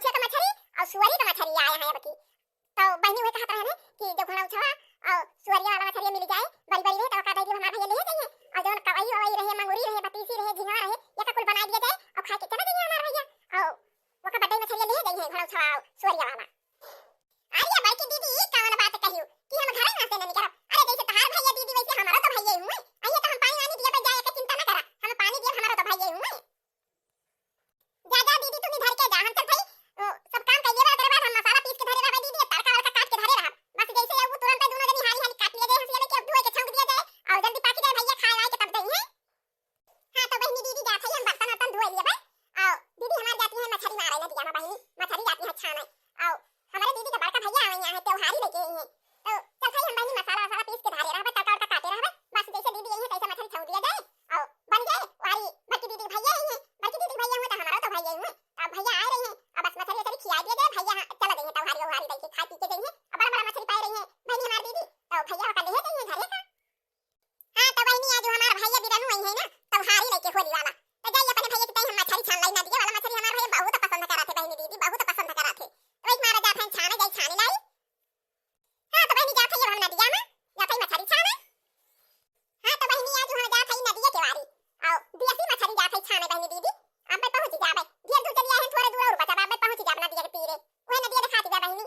घणौछे का मछली और सुअरी का मछली आया है अब की। तो बहनी वही कहत रहे कि जो घणौछवा और सुअरिया वाला मछली मिल जाए बड़ी बड़ी रहे तो का दे हमार भैया ले जाइए और जो कवई ववई रहे मंगूरी रहे बतीसी रहे झिंगा रहे ये का कुल बना दिया जाए और खा के चला जाइए हमार भैया और वो का बड़े मछली ले जाइए घणौछवा और सुअरिया वाला। अरे बड़की दीदी कौन बात कहियो कि हम घर ना से नहीं करब। अरे जैसे तहार भैया दीदी वैसे हमारा तो भैया हुए अइए तो हम पानी वानी दिया पे जाए के चिंता ना करा हम पानी दिया हमारा तो भैया हुए। जा दीदी तुम इधर के जा हम चल भाई सब काम कर लेबा ओकर बाद हम मसाला पीस के धरे रहबा दीदी तड़का वड़का काट के धरे रहब बस जैसे वो तुरंत दोनों जनी हाली हाली काट लिए जाए हंसिया लेके अब धोए के छौंक दिया जाए और जल्दी पाकी जाए भैया खा आए के तब दई है। हां तो बहनी दीदी जात है हम बर्तन वर्तन धोए लिए भाई और दीदी हमार जाती है मछली मारे नदिया में बहनी मछली जाती है छाने और हमारे दीदी का बड़का भैया आवे यहां त्योहारी लेके आई है तो चल भाई हम बहनी मसाला वसाला पीस के धरे रहबा तड़का वड़का काटे रहबा बस जैसे दीदी आई है तैसे मछली छौंक दिया जाए और बन जाए वारी बड़की दीदी भैया आई है बड़की दीदी भैया हुए तो हमारा तो भैया हुए अब भैया आ रहे हैं अब बस मछली वछली खिला दिया जाए भैया चला देंगे त्योहारी वहारी लेके खा पी के जाएंगे अब बड़ा बड़ा मछली पाए रही है बहनी हमारी दीदी तो भैया का ले जाएंगे घरे का। हां तो बहनी आज हमारा भैया बिरनु आई है ना त्योहारी लेके होली वाला तो जाइए अपने भैया की तई हम मछली छान लाई नदिया वाला मछली हमारा भैया बहुत पसंद करा थे बहनी दीदी बहुत पसंद करा थे तो एक मारा जात है छाने जाई छाने लाई। हां तो बहनी जात है हम नदिया में या फिर मछली छाने। हां तो बहनी आज हम जात है नदिया के वारी और देसी मछली जात है छाने बहनी दीदी आप पे पहुंच जाबे ढेर दूर चली आए थोड़ा दूर और बचा आप पे पहुंच जाब नदिया के तीरे वही नदिया दिखाती जा बहनी।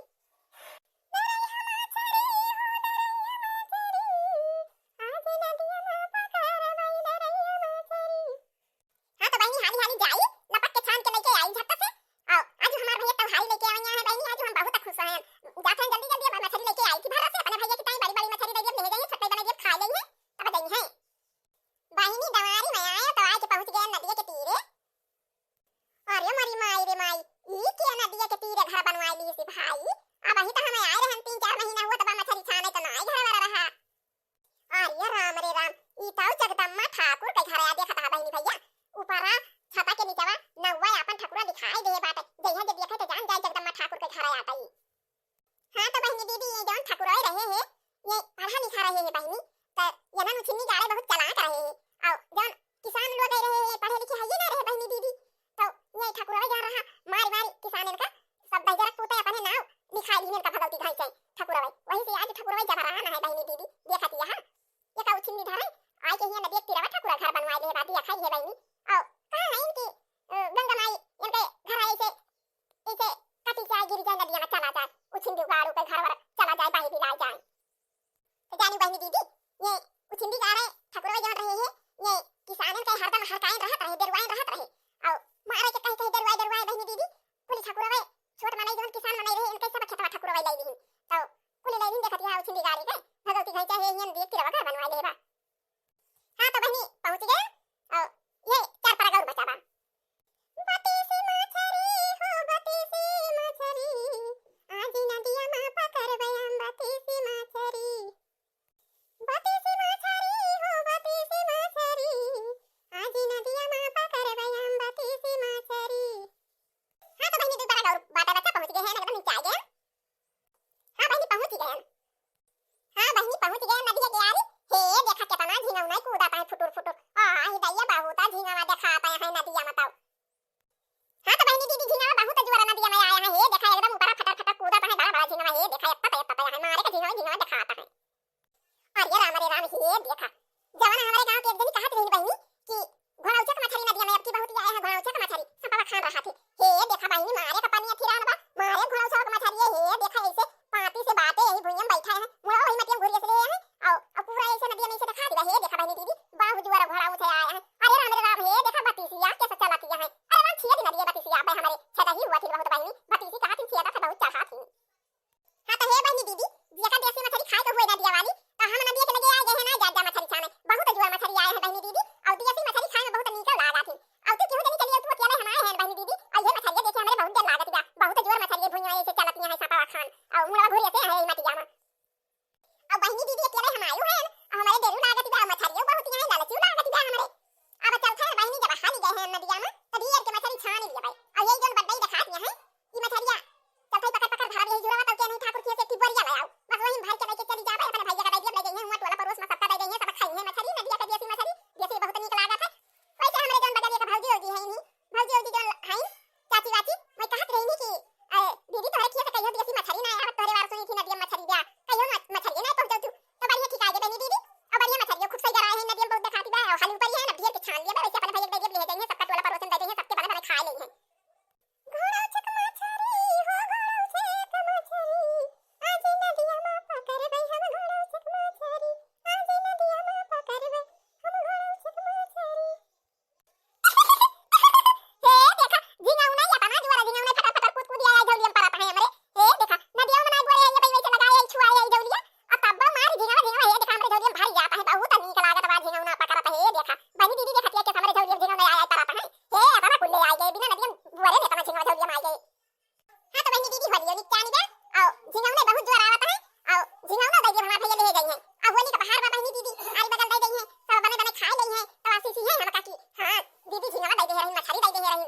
निचानी बे और झिंगौने बहुत जोर आवत है और झिंगौना दे हमार भैया ले गई है अब होली का बहार बा बहनी दीदी आली बगल दे गई है सब बने बने खा गई है तो आशीष है हम काकी हां दीदी झिंगौना दे रही मछली दे रही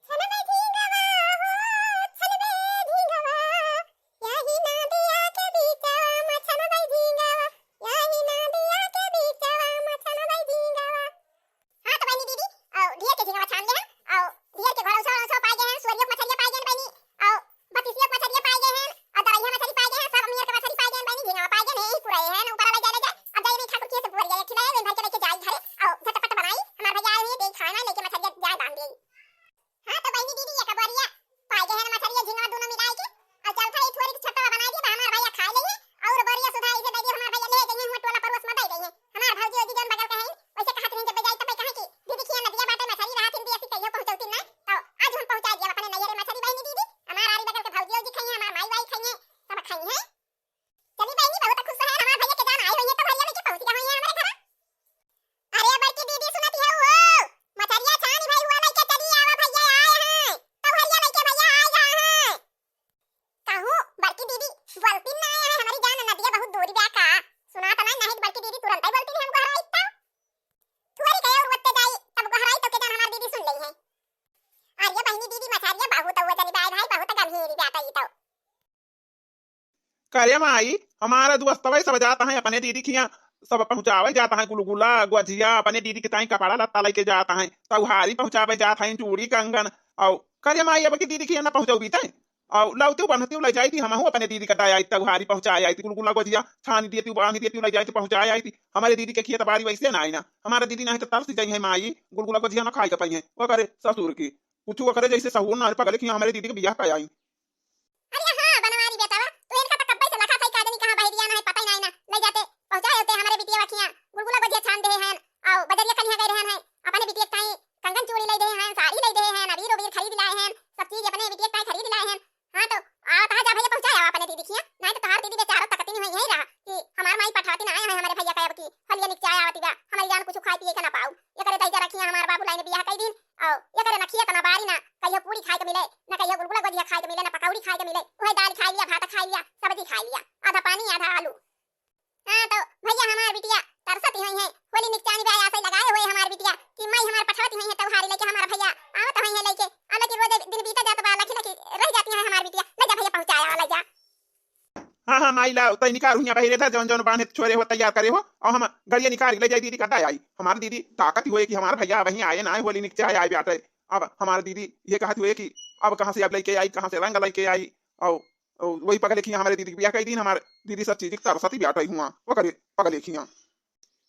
चल बे झिंगवा हो चल बे झिंगवा यही ना दिया के बीचवा मछन बे झिंगवा यही ना दिया के बीचवा मछन बे झिंगवा हां तो बहनी दीदी और ढेर के झिंगवा छान ले और ढेर के घर सौ पाए गए हैं सूर्य मछलियां पाए गए बहनी और बतीसिया मछलियां पाए गए हैं और दरैया मछली पाए गए हैं सब अमीर के मछली पाए गए बहनी झिंगवा पाए गए नहीं पूरा है ना ऊपर ले जा अब जाई नहीं ठाकुर के से भर गया खिलाए वे भर के लेके जाई घरे और झटपट बनाई हमार भैया आए दे खाना लेके मछलियां जाए डाल दी हां तो बहनी दीदी ये कबरिया पाए गए हैं मछलियां झिंगवा दोनों मिला के और चल था थोड़ी छोटा बना दिया हमार भैया खा लेंगे और बरिया सुधा इसे दे दी हमार भैया ले गए हैं टोला परोस में दे गए हैं हमार भौजी ओजी जन बगल के हैं वैसे कहत नहीं जब जाई तो कहे की दीदी खिया नदिया बाटे मछली रहा थी ऐसी कहियो पहुंचौती ना तो आज हम पहुंचा दिया अपने नैरे मछली बहनी दीदी हमार आरी बगल के भौजी ओजी खाई हमार माई वाई खाई सब खाई है चली बहनी बहुत खुश है हमार भैया के जान आई हुई है तो भैया लेके पहुंच गए हैं हमारे घर अरे बड़की दीदी सुनती है वो मछलियां छानी भाई हुआ नहीं के चली आवा भैया आए हैं तो भैया लेके भैया आ गए हैं कहूं बड़की दीदी बोलती ना आया है हमारी जान नदिया बहुत दूर बा का सुना तो नहीं बड़की दीदी तुरंत ही बोलती है हमको हराई इतना थोड़ी गए और वत्ते जाई तब गहराई तो के जान हमारी दीदी सुन ली है अरे बहनी दीदी मछलियां बहुत हुआ चली भाई बहुत गंभीर बात है तो करे माई हमारा दोस्त भाई सब जाता है अपने दीदी खिया सब पहुंचावे जाता है गुलगुला गुजिया अपने दीदी के ताई कपड़ा लत्ता लेके जाता है तौहारी पहुंचावे जाता है चूड़ी कंगन और करे माई अब की दीदी खिया ना पहुंचाऊ बीता और लौती बनती ले जाई थी हम अपने दीदी का आई तौहारी पहुंचाई आई थी गुलगुला गुजिया छानी देती बांधी देती ले जाई थी पहुंचाई आई थी हमारे दीदी के खेत बाड़ी वैसे ना आई ना हमारे दीदी ना तो तरस जाई है माई गुलगुला गुजिया ना खाई के पाई है वो करे ससुर की कुछ वो करे जैसे सहुर ना पगले कि हमारे दीदी के बियाह का आई अरे हां बनवारी बेटा तो इनका तो कब्बे से लखा सही कादनी कहां बहरिया ना है पता ही नहीं ना ले जाते पहुंचाए होते हमारे बिटिया वखिया गुलगुला गुजिया छान दे हैं और बजरिया कन्या गए हैं अपने बिटिया ताई कंगन चूड़ी ले दे हैं साड़ी ले दे हैं अबीर ओबीर खरीद लाए हैं सब चीज अपने बिटिया ताई खरीद लाए हैं हां तो आ कहा जा भैया पहुंचाया अपने दीदी खिया नहीं तो तहार दीदी बेचारा तकती नहीं है रहा कि हमार माई पठाती ना आए हैं हमारे भैया कहब की हलिया निकचाया आवती बा हमारी जान कुछ खाई पिए के ना पाऊ ये करे तई रखिया हमार बाबू लाइन बियाह कई दिन और ये करे नखिया तना बारी ना कहियो पूरी खाए के मिले ना कहियो गुलगुला गुजिया खाए के मिले ना पकौड़ी खाए के मिले वही दाल खा लिया भात खा लिया सब्जी खा लिया आधा पानी आधा आलू हां तो भैया हमार बिटिया तरसती हुई है होली निकचानी बे ऐसे लगाए हुए हमार बिटिया कि माई हमार पठाती हुई है तौहारी लेके हमार भैया आवत हुई है लेके आला की रोज दिन बीता जात बा लखी लखी रह जाती है हमार बिटिया ले जा भैया पहुंचाया ले जा हाँ हाँ माई ला तई निकाल हुई बहिरे था जौन जौन बांधे छोरे हो तैयार करे हो और हम गरिया निकाल ले जाई दीदी का आई हमारी दीदी ताकत हुए कि हमारा भैया वहीं आए ना होली निकचा आए बाटे अब हमारी दीदी ये कहती हुए कि अब कहां से अब लेके आई कहां से रंग लेके आई और वही पगले खिया हमारे दीदी बियाह कई दिन हमारे दीदी सब चीज तरसती बाटे हुआ वो करे पगले खिया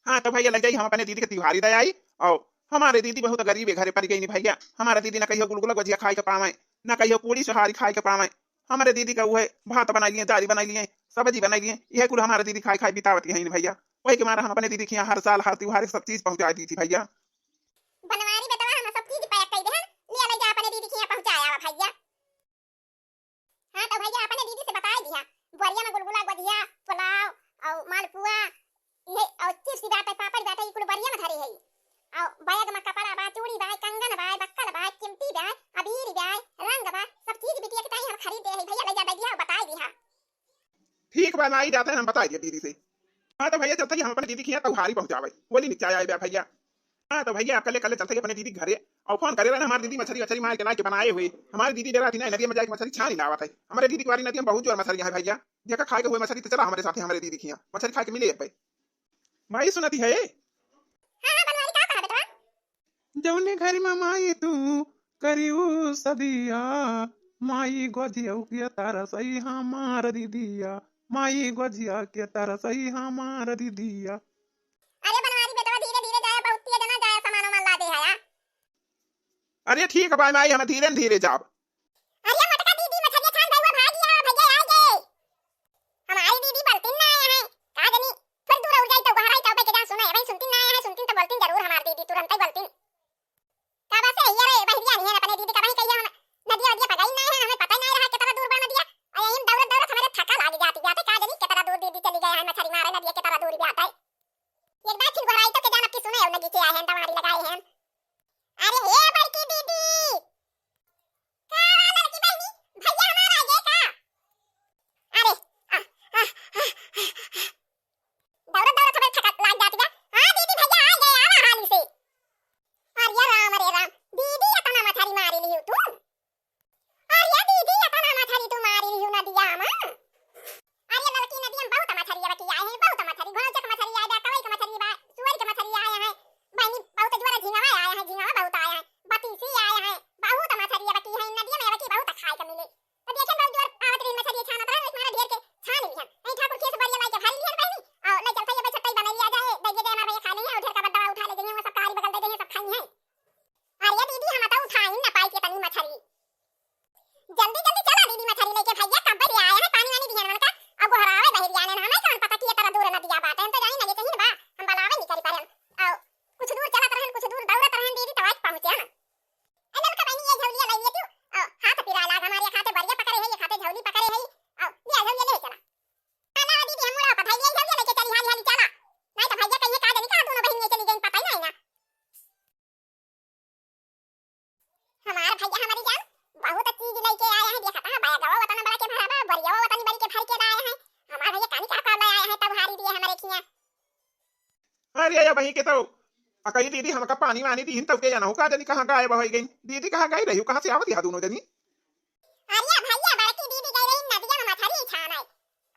हाँ तो भैया लग जाई हम अपने दीदी के त्योहारी दे आई और हमारे दीदी बहुत गरीब है घरे पर गई नहीं भैया हमारे दीदी ना कहियो गुलगुला गुजिया खाए के पावे ना कहियो पूरी सोहारी खाए के पावे हमारे दीदी का वो है भात बनाई लिए दाली बनाई लिए सब्जी बनाई लिए यह कुल हमारे दीदी खाई खाई बितावती है भैया वही के मारा हम अपने दीदी के यहाँ हर साल हर त्योहार सब चीज पहुंचा दी थी भैया बनवारी बेटा हम सब चीज पैक कर दे ले ले जा अपने दीदी के यहाँ पहुंचाया भैया हां तो भैया अपने दीदी से बता दिया बोरिया में गुलगुला गुजिया पुलाव और मालपुआ ये और चिप्स बाटे पापड़ बाटे कुल बोरिया में धरी है और बैग में कपड़ा बा चूड़ी बा कंगन बा बक्कल बा चिमटी बा अबीर बा रंग बा सब चीज बिटिया के ताई हम खरीद दे है भैया ले जा दिया बता दिया ठीक बा माई जाते हैं हम बता दिया दीदी से हाँ तो भैया चलते हम अपने दीदी के यहाँ तौहारी पहुंचावे बोली निकचाया आए भैया हाँ तो भैया कल कल चलते अपने दीदी घरे और फोन करे ना हमारी दीदी मछली मछली मार के ला के बनाए हुए हमारी दीदी डरा थी ना नदी में जाके मछली छानी लावा था हमारे दीदी की नदी में बहुत जोर मछली है भैया जेका खाए के हुए मछली तो चला हमारे साथ हमारे दीदी खिया मछली खा के मिले भाई माई सुनती है हां हां बनवारी का कहा बेटा जौने घर में माई तू करियो सदिया माई गोजिया के तारा सही हमार दीदिया माई गोजिया के तारा सही हमार दीदिया अरे बनवारी बेटा धीरे धीरे जाए बहुत तेज ना जाए सामान मन ला दे है अरे ठीक है भाई माई हम धीरे धीरे जाब अरे मटका दीदी मछली छान दे वो भाग गया भैया आ गए हमारी दीदी बलती ना आए हैं का जानी फिर दूर उड़ जाई तो गहराई तो के जान सुना है भाई सुनती ना आए हैं सुनती तो बोलती जरूर हमारी दीदी तुरंत ही बोलती का बात है ये रे भैया नहीं है अपने दीदी का भाई कहिए हम नदिया नदिया पगाई ना है हमें पता ही नहीं रहा कितना दूर बा नदिया और यहीं दौड़त दौड़त हमारे थका लाग जाती जाते का जानी कितना दूर दीदी चली गए हैं मछली मारे नदिया कितना दूर भी आता है एक बार फिर गहराई तो के जान अपनी सुने और नदी के आए हैं तुम्हारी लगाए हैं अरे हे बड़की दीदी का तो देखे बहुत जोर आवत रही मछली छाना तरह तुम्हारा ढेर के छान लिहन नहीं ठाकुर के से बढ़िया लाई के भाई लिहन बहनी और ले चलता ये बचता बना लिया जाए दे दे हमारे भैया खा लेंगे और ढेर का बड़ा उठा ले जाएंगे वो सब कारी बगल दे देंगे सब खाई है। अरे दीदी हम तो उठाई ना पाई के तनी मछली जल्दी जल्दी चला दीदी मछली लेके भैया कब बड़ी आया है पानी वानी दिहन मन का अब हरावे बहरिया ने हमें कौन पता कि ये तरह दूर न दिया बात है हम तो जानी ना ये कहीं बा हम बलावे नहीं करी पारे और कुछ दूर चलत रहन कुछ दूर दौड़त रहन दीदी तो आज पहुंचे ना अरे का बहनी ये झौलिया लाई ले तू हाथ पिरा लाग हमारे खाते बरिया पकड़े है ये खाते झौली पकड़े है और ले झौलिया ले चला आला दीदी हम मुड़ा पता ये झौलिया लेके चली हाली हाली चला नहीं तो भैया कहीं का देनी का दोनों बहनियां चली गई पता ही नहीं ना हमार भैया हमारी जान बहुत चीज लेके आया है देखा था बाया गवा वतन बड़ा के भरा बरिया वतन बड़ी के भर के लाया है हमार भैया कानी का काम आया है तब हारी दिए हमारे खिया अरे या वहीं के तो अकई दीदी हमका पानी वानी दी तब के जाना हो का जनी कहां गायब हो गई दीदी कहां गई रही कहां से आवत या दोनों जनी अरे भैया बड़की दीदी गई रही नदिया में मछली छान आई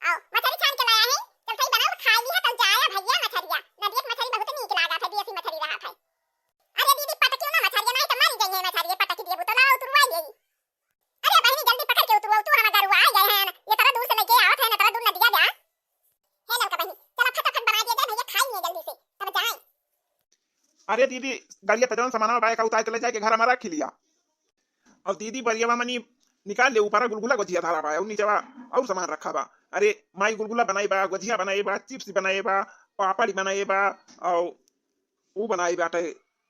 आओ मछली छान के लाया है जब सही बनाओ खा ली है तब जाया भैया मछलिया नदिया की मछली बहुत नीक लागा था देसी मछली रहा था। अरे दीदी पटक क्यों ना मछलिया नहीं तो मर गई है मछली पटक दिए तो लाओ तुरवा गई अरे बहनी जल्दी पकड़ के उतरवा तू हमारा गरुआ आ गए हैं ये तरह दूर से लेके आवत है ना तरह दूर नदिया जा है लड़का बहनी चलो फटाफट बना दिया जाए भैया खाएंगे जल्दी से तब जाएं। अरे दीदी गाड़िया पे जौन सामान बाय का उतार के ले जाके घर हमारा रख लिया और दीदी बरियावा मनी निकाल ले ऊपर गुलगुला गुजिया धारा बा और नीचे बा और सामान रखा बा। अरे माई गुलगुला बनाई बा गुजिया बनाई बा चिप्स बनाई बा पापड़ बनाई बा और वो बनाई बाटे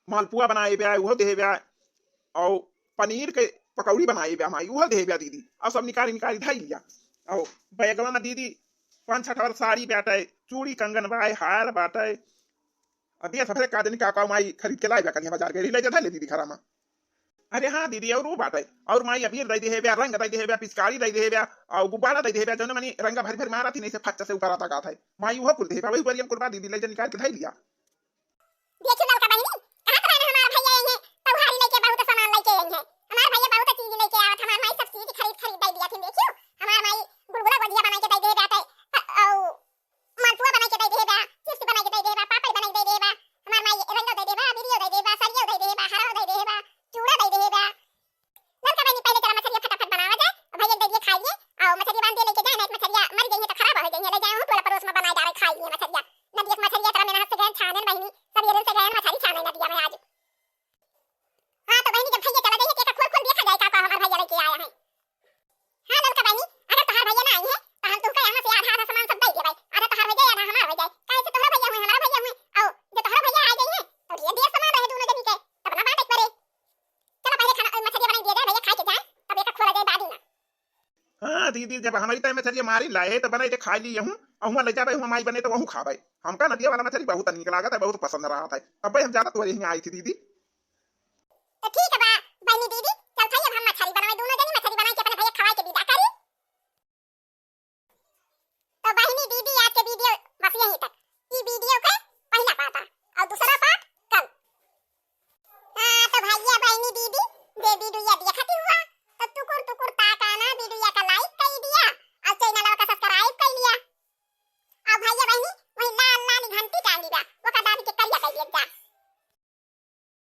मालपुआ बनाई बा वो दे बा और पनीर के पकौड़ी बनाई बा माई वो दे बा दीदी और सब निकाल निकाल धाई लिया और बैगवा में दीदी 5-6 और साड़ी बाटे चूड़ी कंगन बा हार बाटे अभी सफरे का दिन का माई खरीद के लाई बा कन्या बाजार के ले जा ले दीदी खरा में। अरे हाँ दीदी और वो बात है और माई अबीर दे दे रंग दे दे पिचकारी दे दे और गुब्बारा दे दे जो मनी रंग भर भर मारा थी नहीं से फच्चा से ऊपर आता गाता है माई वो कुल दे वही बरियम कुर्बा दीदी ले जा निकाल के धाई लिया। देखो लड़का बहनी कहां तो रहना हमारा भैया यही है तो हारी लेके बहुत सामान लेके आई है हमारा भैया बहुत चीज लेके आया था हमारा माई सब चीज खरीद दे दिया थी देखियो हमारा माई गुलगुला गुजिया बना के दे जाता है और मालपुआ बना के दे चिप्स बना के दे पापड़ बना के दे हमारा माई रंग दे बिरियो दे सरियो दे हरा दे चूड़ा दे लड़का बहनी पहले चला मछली फटाफट बनावा जाए और भैया दे दिए खाइए और मछली बांध लेके जाए नहीं मछलियां मर गई है तो खराब हो गई है ले जाऊं थोड़ा परोस में बना जा रहे खाइए मछलियां नदी की मछलियां तरह मेहनत से गए छाने बहनी सब ये दिन से गए मछली छाने नदिया में आज। हां तो बहनी जब भैया चला जाइए केका खोल देखा जाए का हमारा भैया लेके आया है। हां लड़का बहनी अगर तोहार भैया ना आई है तो हम तुमको यहां से आधा सामान सब दे दे भाई आधा तोहार भैया आधा हमारा भैया कैसे तोहार भैया हुए हमारा भैया हुए और जो तोहार भैया आ गई है तो ये दिया सामान रहे दोनों जनी के तब ना बात करे चलो पहले खाना मछली बना दिया जाए भैया खा के जाए तब एक खोला जाए बादी ना। हाँ दीदी जब हमारी टाइम में मछली मारी लाए तो बनाई खा ली हूँ और वहाँ ले जाए वहाँ माई बने तो वहाँ खावे हमका नदिया वाला मछली बहुत निक लगा था बहुत पसंद रहा था अब हम ज्यादा तो यहीं आई थी दीदी